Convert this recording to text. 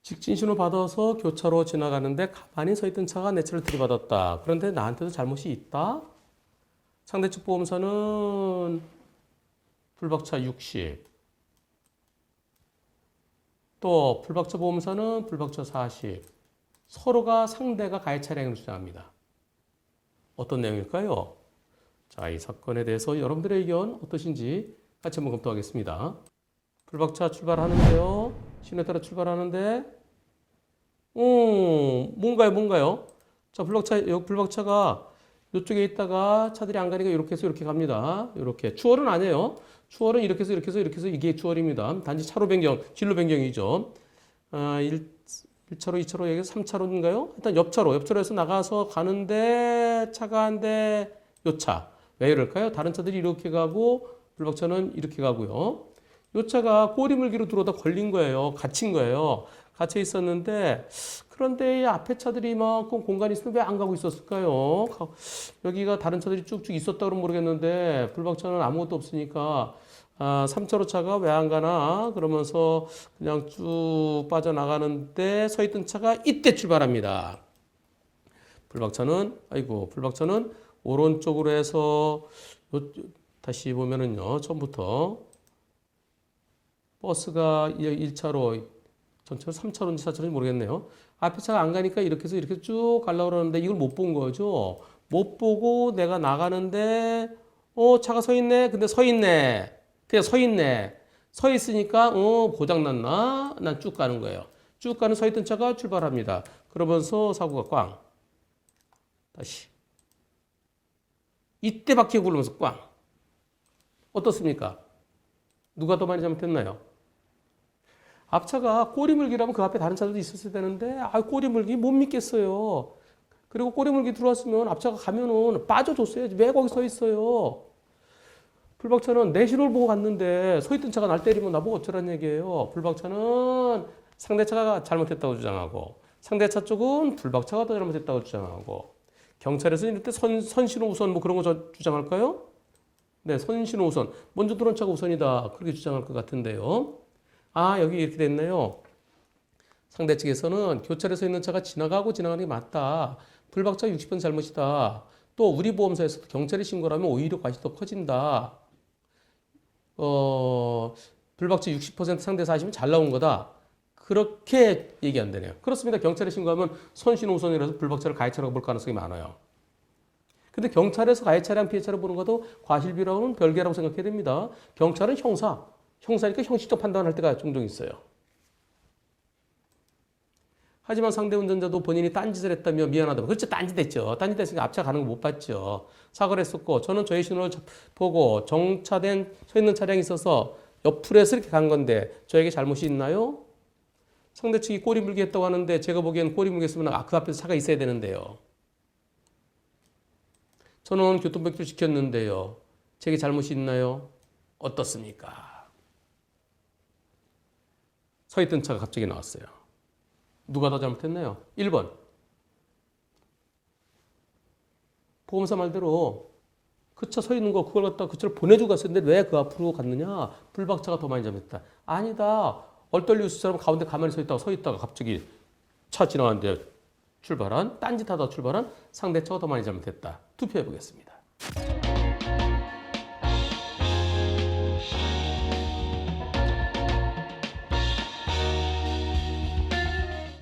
직진 신호 받아서 교차로 지나가는데 가만히 서 있던 차가 내 차를 들이받았다. 그런데 나한테도 잘못이 있다? 상대측 보험사는 불박차 60. 또 불박차 보험사는 불박차 40. 서로가 상대가 가해 차량을 주장합니다. 어떤 내용일까요? 자, 이 사건에 대해서 여러분들의 의견 어떠신지 같이 한번 검토하겠습니다. 불박차 출발하는데요. 신호에 따라 출발하는데, 뭔가요? 자, 불박차가 이쪽에 있다가 차들이 안 가니까 이렇게 해서 이렇게 갑니다. 이렇게. 추월은 아니에요. 추월은 이렇게 해서 이게 추월입니다. 단지 차로 변경, 진로 변경이죠. 1차로, 2차로, 여기서 3차로인가요? 일단 옆차로에서 나가서 가는데 차가 한 대, 요 차. 왜 이럴까요? 다른 차들이 이렇게 가고, 불박차는 이렇게 가고요. 요 차가 꼬리물기로 들어오다 걸린 거예요. 갇힌 거예요. 갇혀 있었는데, 그런데 이 앞에 차들이 이만큼 공간이 있으면 왜 안 가고 있었을까요? 여기가 다른 차들이 쭉쭉 있었다고 모르겠는데, 불박차는 아무것도 없으니까, 3차로 차가 왜 안 가나? 그러면서 그냥 쭉 빠져나가는데 서 있던 차가 이때 출발합니다. 불박차는 오른쪽으로 해서, 다시 보면은요, 처음부터 버스가 1차로, 전체로 3차로인지 4차로인지 모르겠네요. 앞에 차가 안 가니까 이렇게 해서 이렇게 쭉 가려고 그러는데 이걸 못 본 거죠. 못 보고 내가 나가는데, 차가 서 있네? 근데 서 있네. 그냥 서 있네. 서 있으니까, 고장났나? 난 쭉 가는 거예요. 쭉 가는 서 있던 차가 출발합니다. 그러면서 사고가 꽝. 다시. 이때 바퀴 굴르면서 꽝. 어떻습니까? 누가 더 많이 잘못했나요? 앞차가 꼬리물기라면 그 앞에 다른 차들도 있었어야 되는데, 꼬리물기 못 믿겠어요. 그리고 꼬리물기 들어왔으면 앞차가 가면은 빠져줬어야지. 왜 거기 서 있어요? 불박차는 내 신호를 보고 갔는데 서 있던 차가 날 때리면 나보고 어쩌란 얘기예요. 불박차는 상대차가 잘못했다고 주장하고, 상대차 쪽은 불박차가 더 잘못했다고 주장하고, 경찰에서 이럴 때 선신호 우선 뭐 그런 거 주장할까요? 네, 선신호 우선. 먼저 들어온 차가 우선이다. 그렇게 주장할 것 같은데요. 여기 이렇게 됐네요. 상대 측에서는 교차로에 있는 차가 지나가는 게 맞다. 불박차 60번 잘못이다. 또 우리 보험사에서도 경찰에 신고를 하면 오히려 과실이 더 커진다. 불박차 60% 상대 40은 잘 나온 거다. 그렇게 얘기한다네요. 그렇습니다. 경찰에 신고하면 선신호 우선이라서 불박차를 가해차라고 볼 가능성이 많아요. 근데 경찰에서 가해 차량 피해 차를 보는 것도 과실비라고는 별개라고 생각해야 됩니다. 경찰은 형사니까 형식적 판단할 때가 종종 있어요. 하지만 상대 운전자도 본인이 딴짓을 했다며 미안하다고. 그렇죠. 딴짓했죠. 딴짓했으니까 앞차 가는 거 못 봤죠. 사과를 했었고, 저는 저의 신호를 보고 정차된 서 있는 차량이 있어서 옆으로 해서 이렇게 간 건데 저에게 잘못이 있나요? 상대 측이 꼬리 물기 했다고 하는데 제가 보기엔 꼬리 물기 했으면 그 앞에서 차가 있어야 되는데요. 저는 교통법규를 지켰는데요. 제게 잘못이 있나요? 어떻습니까? 서 있던 차가 갑자기 나왔어요. 누가 더 잘못했나요? 1번. 보험사 말대로 그 차 서 있는 거 그걸 갖다 그 차를 보내주고 갔었는데 왜 그 앞으로 갔느냐? 불박차가 더 많이 잘못했다. 아니다. 얼떨리 우스처럼 가운데 가만히 서 있다가 갑자기 차 지나가는데 딴짓하다 출발한 상대차가 더 많이 잘못했다. 투표해 보겠습니다.